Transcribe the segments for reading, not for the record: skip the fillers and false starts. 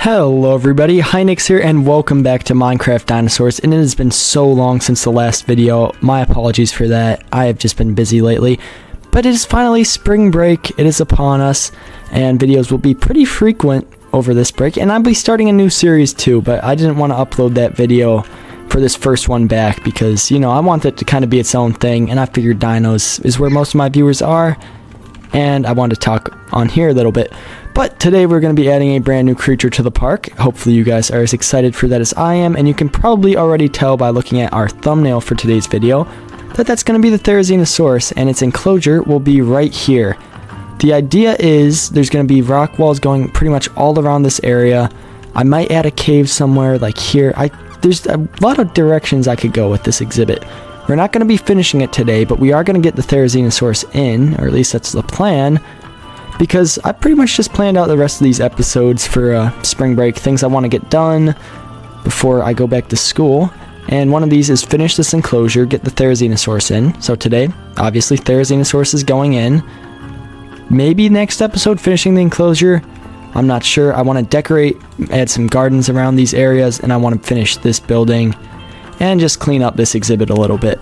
Hello everybody, Hynix here and welcome back to Minecraft Dinosaurs, and it has been so long since the last video. My apologies for that. I have just been busy lately, but it is finally spring break. It is upon us and videos will be pretty frequent over this break, and I'll be starting a new series too, but I didn't want to upload that video for this first one back because, you know, I want it to kind of be its own thing, and I figured dinos is where most of my viewers are, and I wanted to talk on here a little bit. But today we're going to be adding a brand new creature to the park. Hopefully you guys are as excited for that as I am, and you can probably already tell by looking at our thumbnail for today's video that that's going to be the Therizinosaurus, and its enclosure will be right here. The idea is there's going to be rock walls going pretty much all around this area. I might add a cave somewhere like here. There's a lot of directions I could go with this exhibit. We're not going to be finishing it today, but we are going to get the Therizinosaurus in, or at least that's the plan, because I pretty much just planned out the rest of these episodes for spring break, things I want to get done before I go back to school. And one of these is finish this enclosure, get the Therizinosaurus in. So today, obviously, Therizinosaurus is going in. Maybe next episode, finishing the enclosure. I'm not sure. I want to decorate, add some gardens around these areas, and I want to finish this building and just clean up this exhibit a little bit.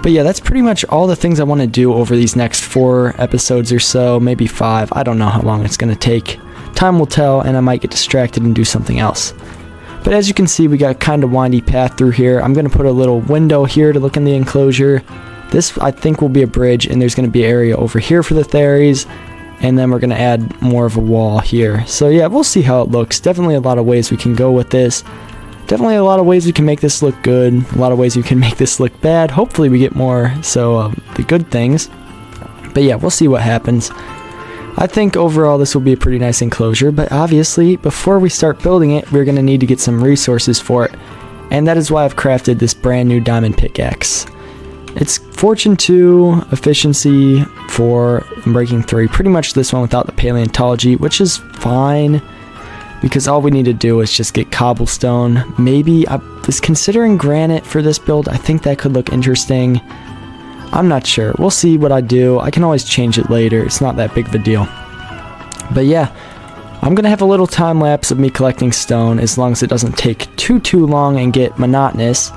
But yeah, that's pretty much all the things I want to do over these next 4 episodes or so, maybe 5. I don't know how long it's going to take. Time will tell, and I might get distracted and do something else. But as you can see, we got a kind of windy path through here. I'm going to put a little window here to look in the enclosure. This, I think, will be a bridge, and there's going to be an area over here for the Theris, and then we're going to add more of a wall here. So yeah, we'll see how it looks. Definitely a lot of ways we can go with this. Definitely a lot of ways we can make this look good, a lot of ways we can make this look bad. Hopefully we get more, the good things. But yeah, we'll see what happens. I think overall this will be a pretty nice enclosure, but obviously before we start building it, we're going to need to get some resources for it. And that is why I've crafted this brand new diamond pickaxe. It's Fortune 2, Efficiency 4, and Breaking 3. Pretty much this one without the paleontology, which is fine, because all we need to do is just get cobblestone. Maybe I was considering granite for this build. I think that could look interesting. I'm not sure. We'll see what I do. I can always change it later. It's not that big of a deal. But yeah, I'm going to have a little time lapse of me collecting stone, as long as it doesn't take too long and get monotonous.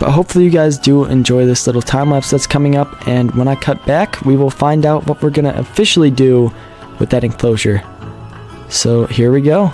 But hopefully you guys do enjoy this little time lapse that's coming up, and when I cut back, we will find out what we're going to officially do with that enclosure. So here we go.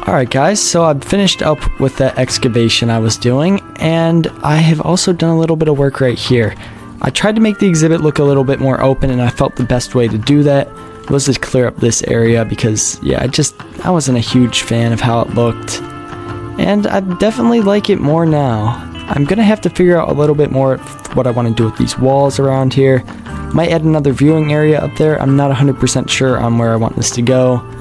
Alright guys, so I've finished up with that excavation I was doing, and I have also done a little bit of work right here. I tried to make the exhibit look a little bit more open, and I felt the best way to do that was to clear up this area because, yeah, I wasn't a huge fan of how it looked. And I definitely like it more now. I'm going to have to figure out a little bit more what I want to do with these walls around here. Might add another viewing area up there. I'm not 100% sure on where I want this to go.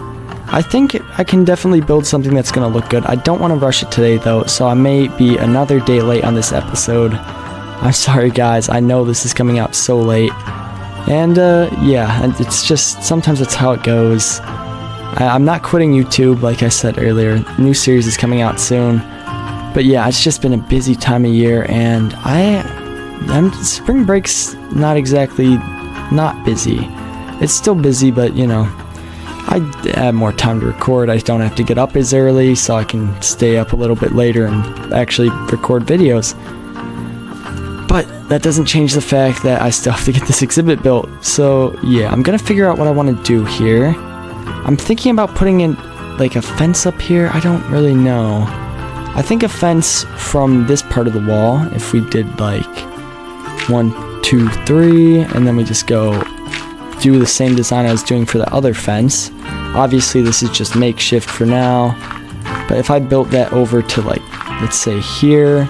I think I can definitely build something that's going to look good. I don't want to rush it today though, so I may be another day late on this episode. I'm sorry guys, I know this is coming out so late. And yeah, it's just, sometimes that's how it goes. I'm not quitting YouTube, like I said earlier. New series is coming out soon. But yeah, it's just been a busy time of year, and spring break's not exactly not busy. It's still busy, but you know, I have more time to record. I don't have to get up as early, so I can stay up a little bit later and actually record videos. But that doesn't change the fact that I still have to get this exhibit built. So yeah, I'm gonna figure out what I want to do here. I'm thinking about putting in like a fence up here. I don't really know. I think a fence from this part of the wall, if we did like 1, 2, 3, and then we just go do the same design I was doing for the other fence. Obviously this is just makeshift for now, but if I built that over to like, let's say here,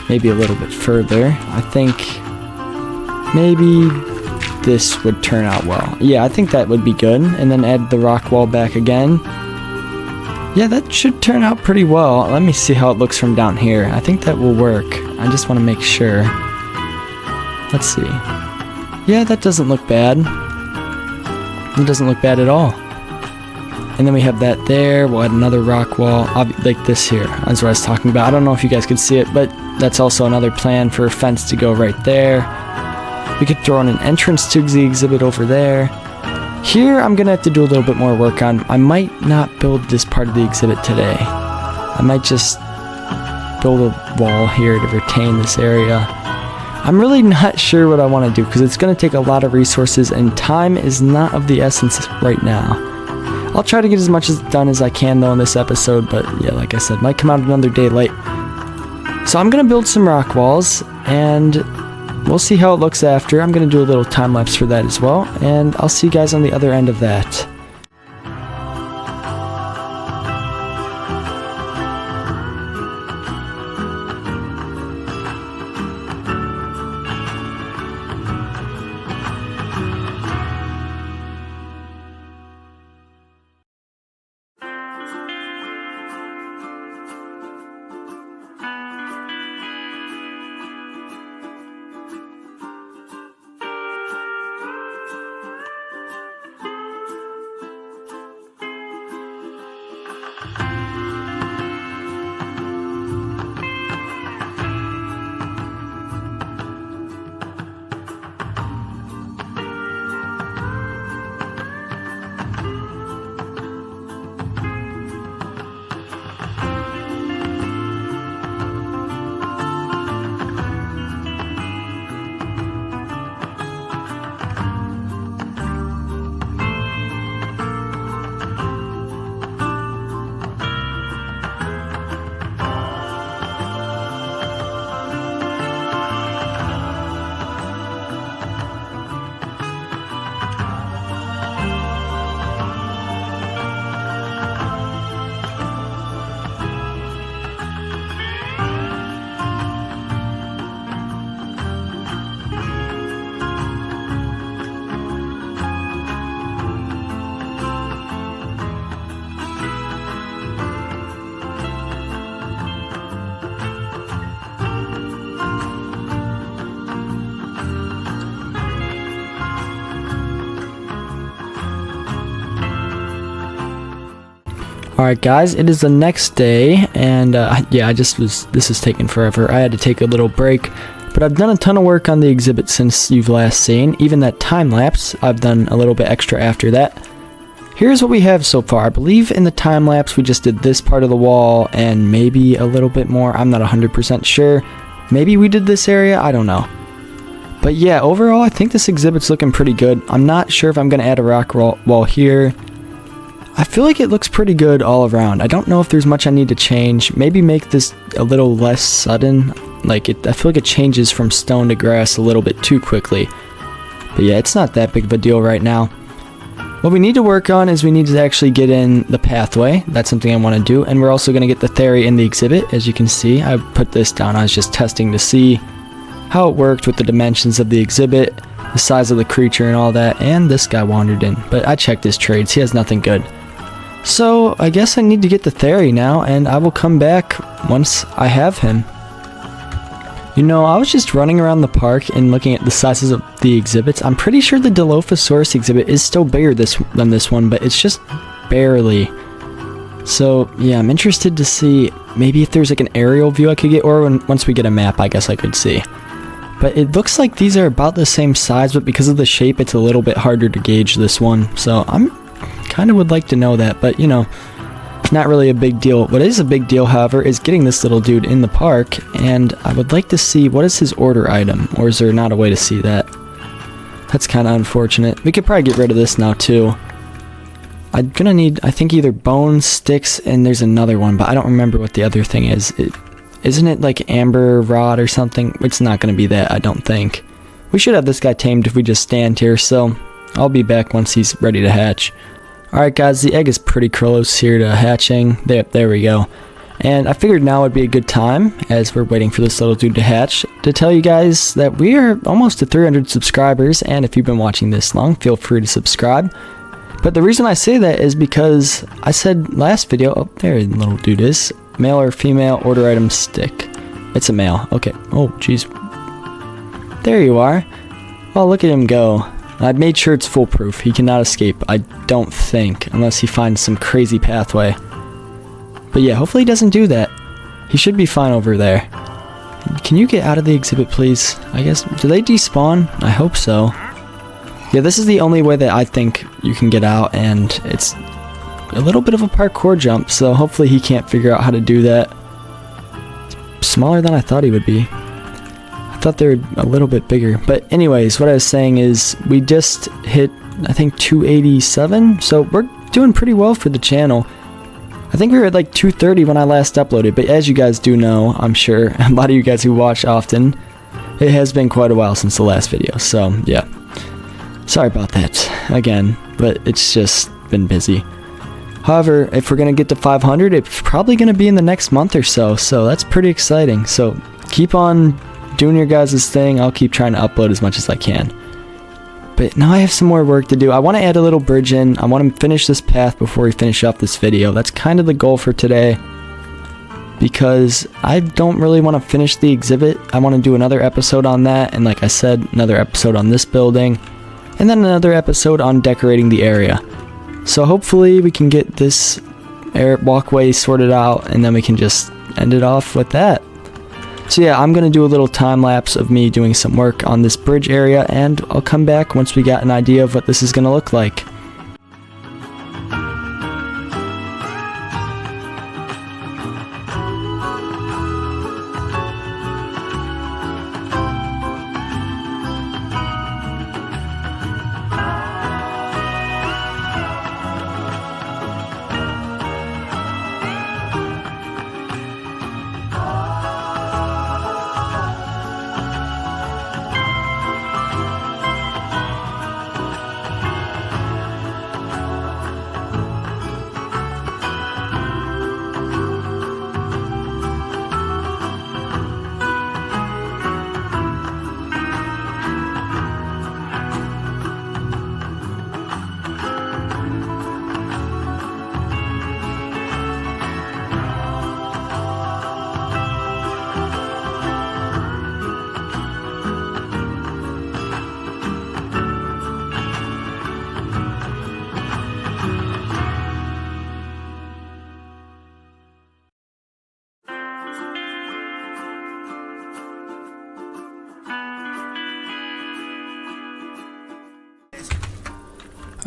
maybe a little bit further, I think maybe this would turn out well. Yeah, I think that would be good. And then add the rock wall back again. Yeah, that should turn out pretty well. Let me see how it looks from down here. I think that will work. I just want to make sure. Let's see. Yeah, that doesn't look bad. It doesn't look bad at all. And then we have that there. We'll add another rock wall, like this here. That's what I was talking about. I don't know if you guys could see it, but that's also another plan for a fence to go right there. We could throw in an entrance to the exhibit over there. Here, I'm going to have to do a little bit more work on. I might not build this part of the exhibit today. I might just build a wall here to retain this area. I'm really not sure what I want to do because it's going to take a lot of resources and time is not of the essence right now. I'll try to get as much done as I can though in this episode, but yeah, like I said, might come out another day late. So I'm going to build some rock walls and we'll see how it looks after. I'm going to do a little time lapse for that as well, and I'll see you guys on the other end of that. Alright guys, it is the next day, and yeah, this is taking forever. I had to take a little break, but I've done a ton of work on the exhibit since you've last seen. Even that time lapse, I've done a little bit extra after that. Here's what we have so far. I believe in the time lapse we just did this part of the wall and maybe a little bit more. I'm not 100% sure. Maybe we did this area, I don't know. But yeah, overall I think this exhibit's looking pretty good. I'm not sure if I'm going to add a rock wall here. I feel like it looks pretty good all around. I don't know if there's much I need to change. Maybe make this a little less sudden. I feel like it changes from stone to grass a little bit too quickly. But yeah, it's not that big of a deal right now. What we need to work on is we need to actually get in the pathway. That's something I want to do. And we're also going to get the Theri in the exhibit. As you can see, I put this down. I was just testing to see how it worked with the dimensions of the exhibit, the size of the creature and all that. And this guy wandered in. But I checked his trades. He has nothing good. So, I guess I need to get the Theri now, and I will come back once I have him. You know, I was just running around the park and looking at the sizes of the exhibits. I'm pretty sure the Dilophosaurus exhibit is still bigger than this one, but it's just barely. So, yeah, I'm interested to see maybe if there's like an aerial view I could get, or once we get a map, I guess I could see. But it looks like these are about the same size, but because of the shape, it's a little bit harder to gauge this one. So, kind of would like to know that, but you know, not really a big deal. What is a big deal, however, is getting this little dude in the park, and I would like to see what is his order item, or is there not a way to see that? That's kind of unfortunate. We could probably get rid of this now too. I'm gonna need, I think, either bones, sticks, and there's another one, but I don't remember what the other thing is. Isn't it like amber rod or something? It's not gonna be that, I don't think. We should have this guy tamed if we just stand here, so I'll be back once he's ready to hatch. Alright guys, the egg is pretty close here to hatching. There we go. And I figured now would be a good time, as we're waiting for this little dude to hatch, to tell you guys that we are almost to 300 subscribers, and if you've been watching this long, feel free to subscribe. But the reason I say that is because I said last video, oh, there the little dude is, male or female, order item stick. It's a male, okay. Oh, jeez. There you are. Well, look at him go. I've made sure it's foolproof. He cannot escape, I don't think, unless he finds some crazy pathway. But yeah, hopefully he doesn't do that. He should be fine over there. Can you get out of the exhibit, please? I guess, do they despawn? I hope so. Yeah, this is the only way that I think you can get out, and it's a little bit of a parkour jump, so hopefully he can't figure out how to do that. It's smaller than I thought he would be. I thought they were a little bit bigger. But anyways, what I was saying is we just hit, I think, 287, so we're doing pretty well for the channel. I think we were at like 230 when I last uploaded, but as you guys do know, I'm sure, a lot of you guys who watch often, it has been quite a while since the last video, so yeah. Sorry about that, again, but it's just been busy. However, if we're going to get to 500, it's probably going to be in the next month or so, so that's pretty exciting. So keep on doing your guys' thing, I'll keep trying to upload as much as I can. But now I have some more work to do. I want to add a little bridge in. I want to finish this path before we finish up this video. That's kind of the goal for today, because I don't really want to finish the exhibit. I want to do another episode on that, and like I said, another episode on this building, and then another episode on decorating the area. So hopefully we can get this walkway sorted out, and then we can just end it off with that. So yeah, I'm going to do a little time lapse of me doing some work on this bridge area, and I'll come back once we got an idea of what this is going to look like.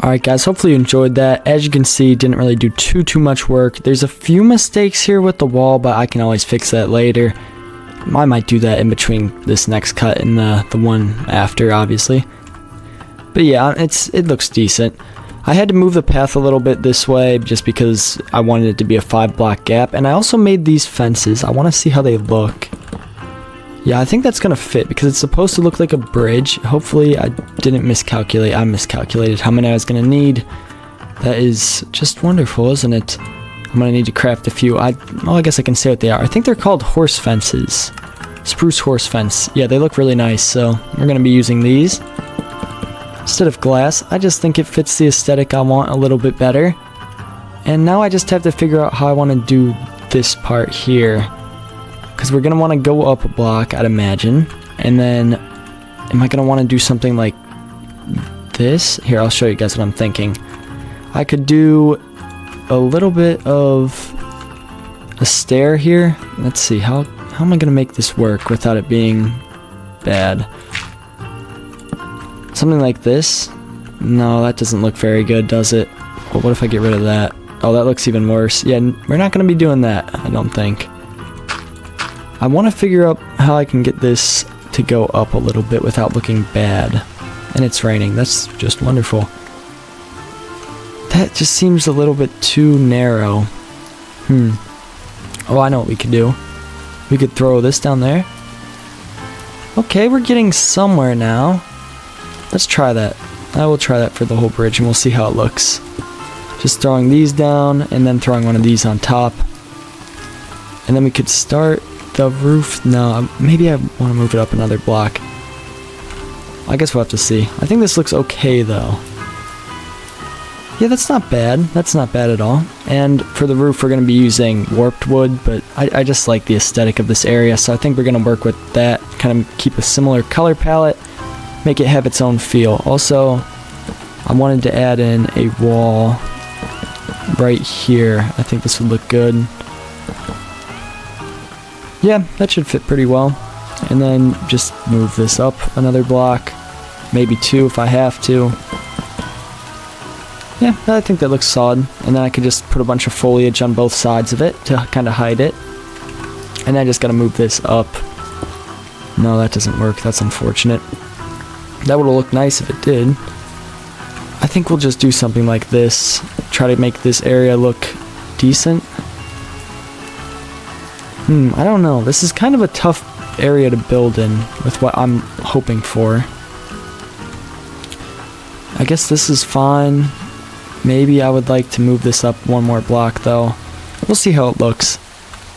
Alright guys, hopefully you enjoyed that. As you can see, didn't really do too much work. There's a few mistakes here with the wall, but I can always fix that later. I might do that in between this next cut and the one after, obviously. But yeah, it looks decent. I had to move the path a little bit this way just because I wanted it to be a 5-block gap, and I also made these fences. I want to see how they look. Yeah, I think that's going to fit because it's supposed to look like a bridge. Hopefully I didn't miscalculate. I miscalculated how many I was going to need. That is just wonderful, isn't it? I'm going to need to craft a few. I guess I can say what they are. I think they're called horse fences. Spruce horse fence. Yeah, they look really nice, so we're going to be using these instead of glass. I just think it fits the aesthetic I want a little bit better. And now I just have to figure out how I want to do this part here. Because we're going to want to go up a block, I'd imagine. And then, am I going to want to do something like this? Here, I'll show you guys what I'm thinking. I could do a little bit of a stair here. Let's see, how am I going to make this work without it being bad? Something like this? No, that doesn't look very good, does it? Well, what if I get rid of that? Oh, that looks even worse. Yeah, we're not going to be doing that, I don't think. I want to figure out how I can get this to go up a little bit without looking bad. And it's raining. That's just wonderful. That just seems a little bit too narrow. Oh, I know what we could do. We could throw this down there. Okay, we're getting somewhere now. Let's try that. I will try that for the whole bridge and we'll see how it looks. Just throwing these down and then throwing one of these on top. And then we could start the roof. No, maybe I want to move it up another block. I guess we'll have to see. I think this looks okay though. Yeah, that's not bad. That's not bad at all. And for the roof, we're going to be using warped wood, but I just like the aesthetic of this area, so I think we're going to work with that. Kind of keep a similar color palette, make it have its own feel. Also, I wanted to add in a wall right here. I think this would look good. Yeah, that should fit pretty well. And then just move this up another block, maybe 2 if I have to. Yeah, I think that looks solid. And then I could just put a bunch of foliage on both sides of it to kind of hide it. And I just gotta move this up. No, that doesn't work. That's unfortunate. That would have looked nice if it did. I think we'll just do something like this. Try to make this area look decent. I don't know. This is kind of a tough area to build in with what I'm hoping for. I guess this is fine. Maybe I would like to move this up one more block though. We'll see how it looks.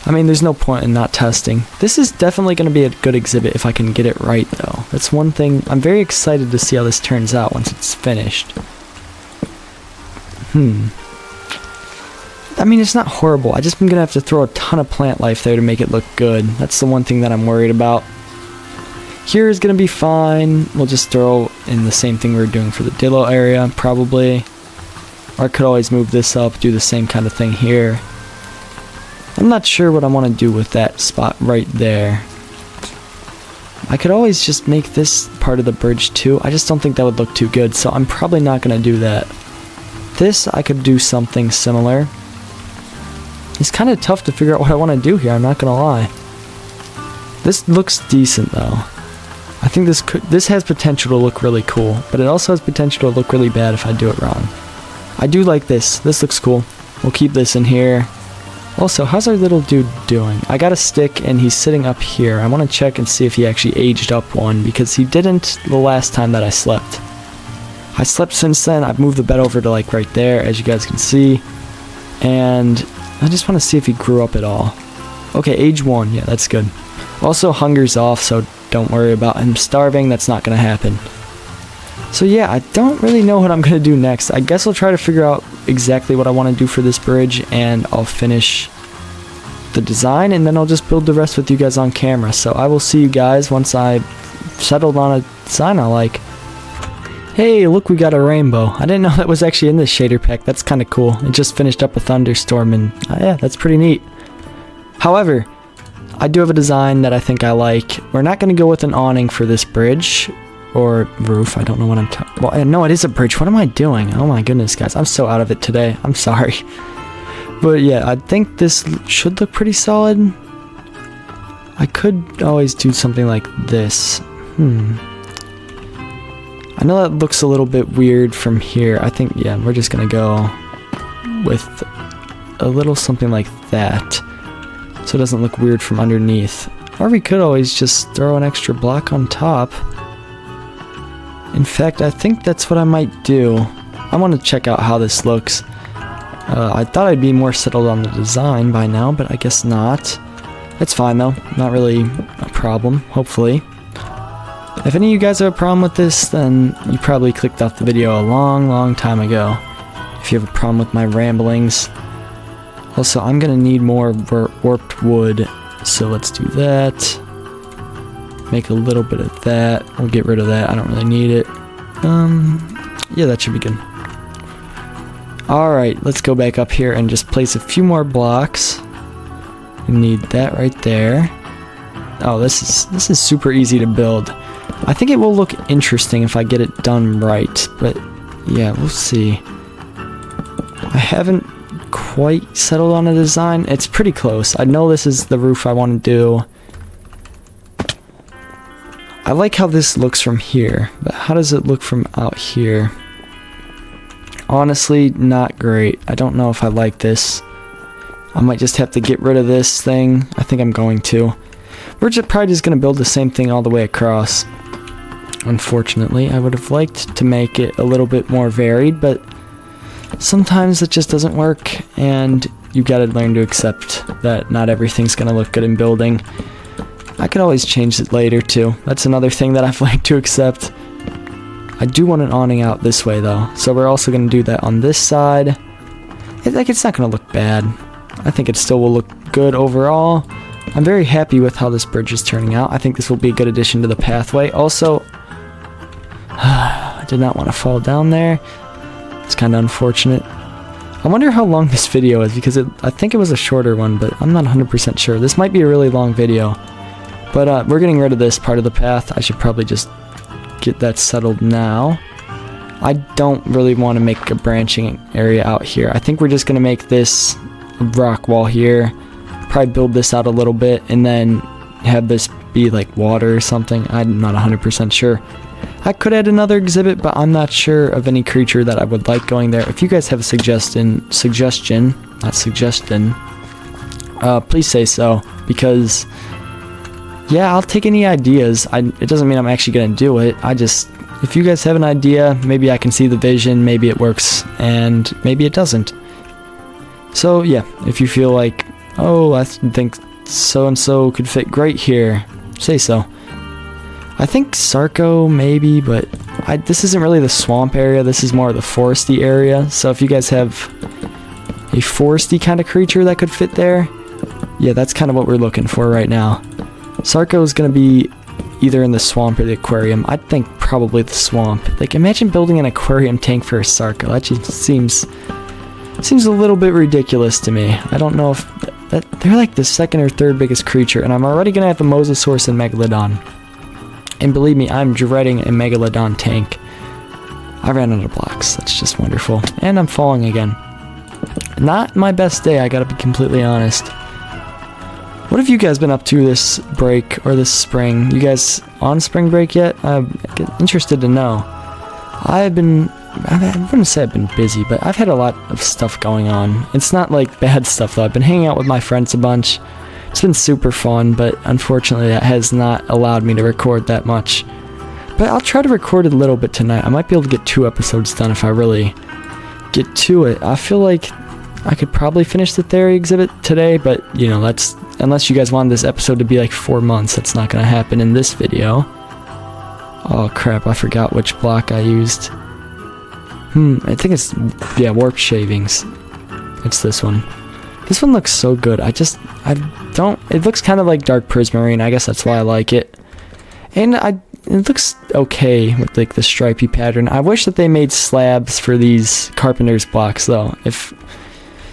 I mean, there's no point in not testing. This is definitely going to be a good exhibit if I can get it right though. That's one thing. I'm very excited to see how this turns out once it's finished. I mean, it's not horrible. I just am going to have to throw a ton of plant life there to make it look good. That's the one thing that I'm worried about. Here is going to be fine. We'll just throw in the same thing we were doing for the Dillo area, probably. Or I could always move this up, do the same kind of thing here. I'm not sure what I want to do with that spot right there. I could always just make this part of the bridge too. I just don't think that would look too good, so I'm probably not going to do that. This, I could do something similar. It's kind of tough to figure out what I want to do here, I'm not going to lie. This looks decent though. I think this has potential to look really cool, but it also has potential to look really bad if I do it wrong. I do like this. This looks cool. We'll keep this in here. Also, how's our little dude doing? I got a stick and he's sitting up here. I want to check and see if he actually aged up one because he didn't the last time that I slept. I slept since then. I've moved the bed over to like right there, as you guys can see. And I just want to see if he grew up at all. Okay, age 1. Yeah, that's good. Also, hunger's off, so don't worry about him starving. That's not going to happen. So yeah, I don't really know what I'm going to do next. I guess I'll try to figure out exactly what I want to do for this bridge, and I'll finish the design, and then I'll just build the rest with you guys on camera. So I will see you guys once I've settled on a design I like. Hey, look, we got a rainbow. I didn't know that was actually in this shader pack. That's kind of cool. It just finished up a thunderstorm, and yeah, that's pretty neat. However, I do have a design that I think I like. We're not going to go with an awning for this bridge. Or roof, I don't know what I'm talking. Well, no, it is a bridge. What am I doing? Oh my goodness, guys. I'm so out of it today. I'm sorry. But yeah, I think this should look pretty solid. I could always do something like this. I know that looks a little bit weird from here. I think, yeah, we're just going to go with a little something like that. So it doesn't look weird from underneath. Or we could always just throw an extra block on top. In fact, I think that's what I might do. I want to check out how this looks. I thought I'd be more settled on the design by now, but I guess not. It's fine though, not really a problem, hopefully. If any of you guys have a problem with this, then you probably clicked off the video a long time ago. If you have a problem with my ramblings. Also, I'm gonna need more warped wood, so let's do that. Make a little bit of that. We'll get rid of that. I don't really need it. Yeah, that should be good. Alright, let's go back up here and just place a few more blocks. We need that right there. Oh, this is super easy to build. I think it will look interesting if I get it done right, but yeah, we'll see. I haven't quite settled on a design. It's pretty close. I know this is the roof I want to do. I like how this looks from here, but how does it look from out here? Honestly, not great. I don't know if I like this. I might just have to get rid of this thing. I think I'm going to. We're probably just going to build the same thing all the way across. unfortunately. I would have liked to make it a little bit more varied, but sometimes it just doesn't work, and you gotta learn to accept that not everything's gonna look good in building. I could always change it later too. That's another thing that I've learned to accept. I do want an awning out this way though, so we're also gonna do that on this side. It's not gonna look bad. I think it still will look good overall. I'm very happy with how this bridge is turning out. I think this will be a good addition to the pathway. Also, I did not want to fall down there. It's kind of unfortunate. I wonder how long this video is, because I think it was a shorter one, but I'm not 100% sure. This might be a really long video. But we're getting rid of this part of the path. I should probably just get that settled now. I don't really want to make a branching area out here. I think we're just going to make this a rock wall here. Probably build this out a little bit and then have this be like water or something. I'm not 100% sure. I could add another exhibit, but I'm not sure of any creature that I would like going there. If you guys have a suggestion, please say so, because yeah, I'll take any ideas. It doesn't mean I'm actually gonna do it. If you guys have an idea, maybe I can see the vision, maybe it works, and maybe it doesn't. So yeah, if you feel like, oh, I think so-and-so could fit great here, say so. I think Sarco maybe, but this isn't really the swamp area, this is more the foresty area, so if you guys have a foresty kind of creature that could fit there, yeah, that's kind of what we're looking for right now. Sarco is going to be either in the swamp or the aquarium. I think probably the swamp. Like, imagine building an aquarium tank for a Sarco. That just seems a little bit ridiculous to me. I don't know if they're like the second or third biggest creature, and I'm already going to have a Mosasaurus and Megalodon. And believe me, I'm dreading a Megalodon tank. I ran out of blocks. That's just wonderful. And I'm falling again. Not my best day, I gotta be completely honest. What have you guys been up to this break or this spring? You guys on spring break yet? I'm interested to know. I wouldn't say I've been busy, but I've had a lot of stuff going on. It's not like bad stuff though. I've been hanging out with my friends a bunch. It's been super fun, but unfortunately that has not allowed me to record that much. But I'll try to record a little bit tonight. I might be able to get 2 episodes done if I really get to it. I feel like I could probably finish the Theory exhibit today, but you know, that's unless you guys want this episode to be like 4 months, that's not gonna happen in this video. Oh crap, I forgot which block I used. I think it's, yeah, warp shavings. It's this one. This one looks so good. It looks kind of like dark prismarine. I guess that's why I like it. And it looks okay with like the stripy pattern. I wish that they made slabs for these carpenter's blocks though. If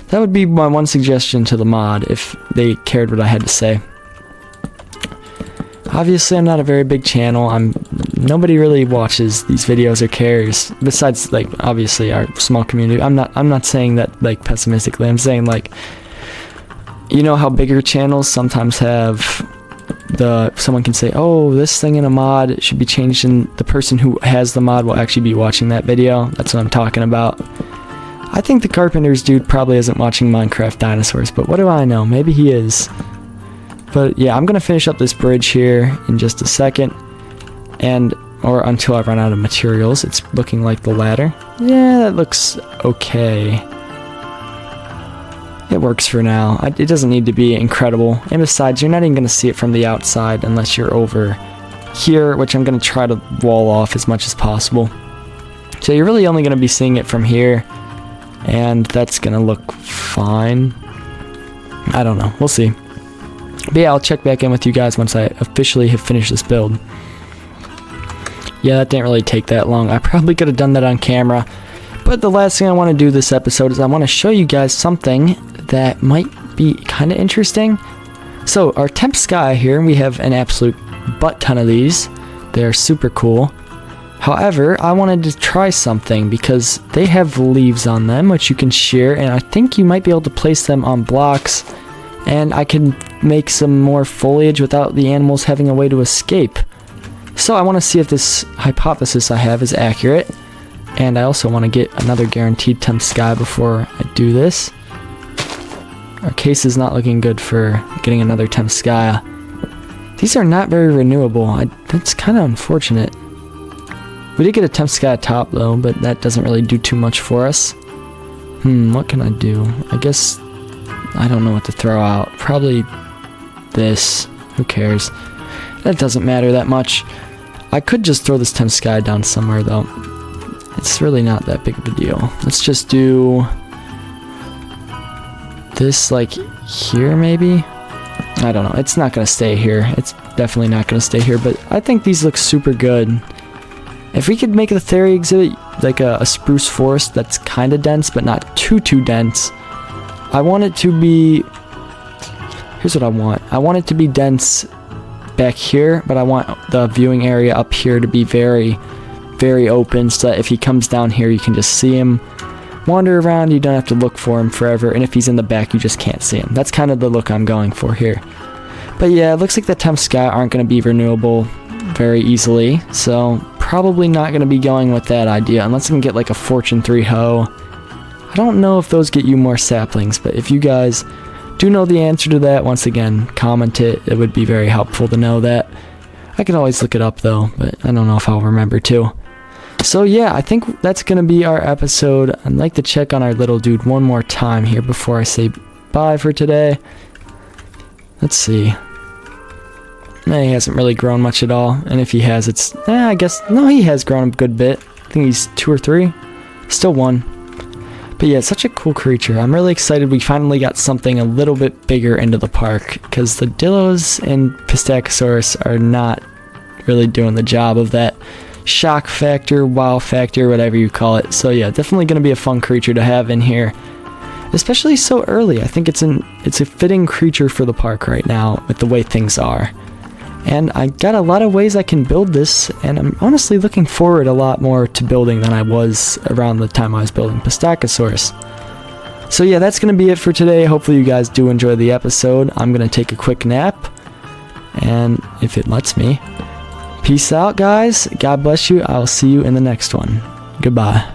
that would be my one suggestion to the mod, if they cared what I had to say. Obviously, I'm not a very big channel. Nobody really watches these videos or cares. Besides, like, obviously our small community. I'm not saying that like pessimistically. I'm saying like, you know how bigger channels sometimes have someone can say, oh, this thing in a mod should be changed, and the person who has the mod will actually be watching that video. That's what I'm talking about. I think the Carpenter's dude probably isn't watching Minecraft Dinosaurs, but what do I know? Maybe he is. But yeah, I'm gonna finish up this bridge here in just a second, or until I run out of materials. It's looking like the ladder. Yeah, that looks okay. It works for now. It doesn't need to be incredible. And besides, you're not even gonna see it from the outside unless you're over here, which I'm gonna try to wall off as much as possible. So you're really only gonna be seeing it from here, and that's gonna look fine. I don't know. We'll see. But yeah, I'll check back in with you guys once I officially have finished this build. Yeah, that didn't really take that long. I probably could have done that on camera. But the last thing I want to do this episode is I want to show you guys something that might be kind of interesting. So our temp sky here, we have an absolute butt ton of these. They're super cool. However, I wanted to try something because they have leaves on them, which you can shear, and I think you might be able to place them on blocks, and I can make some more foliage without the animals having a way to escape. So I want to see if this hypothesis I have is accurate, and I also want to get another guaranteed temp sky before I do this. Our case is not looking good for getting another temp sky. These are not very renewable. That's kind of unfortunate. We did get a temp sky top though, but that doesn't really do too much for us. What can I do? I guess I don't know what to throw out. Probably this. Who cares? That doesn't matter that much. I could just throw this temp sky down somewhere though. It's really not that big of a deal. Let's just do this like here maybe? I don't know. It's not going to stay here. It's definitely not going to stay here, but I think these look super good. If we could make the Theri exhibit like a spruce forest that's kind of dense, but not too dense. I want it to be... Here's what I want. I want it to be dense back here, but I want the viewing area up here to be very open, so that if he comes down here, you can just see him wander around. You don't have to look for him forever, and if he's in the back, you just can't see him. That's kind of the look I'm going for here. But yeah, it looks like the temp sky aren't going to be renewable very easily, so probably not going to be going with that idea, unless I can get like a Fortune 3 hoe. I don't know if those get you more saplings, but if you guys do know the answer to that, once again, comment it. It would be very helpful to know that. I can always look it up though, but I don't know if I'll remember to. So yeah, I think that's going to be our episode. I'd like to check on our little dude one more time here before I say bye for today. Let's see. He hasn't really grown much at all, and if he has, it's... I guess... No, he has grown a good bit. I think he's 2 or 3. Still 1. But yeah, such a cool creature. I'm really excited we finally got something a little bit bigger into the park, because the Dillos and Pistachosaurus are not really doing the job of that shock factor, wow factor, whatever you call it. So yeah, definitely going to be a fun creature to have in here, especially so early. I think it's a fitting creature for the park right now with the way things are. And I got a lot of ways I can build this, and I'm honestly looking forward a lot more to building than I was around the time I was building Pistachosaurus. So yeah, that's going to be it for today. Hopefully you guys do enjoy the episode. I'm going to take a quick nap, and if it lets me. Peace out, guys. God bless you. I'll see you in the next one. Goodbye.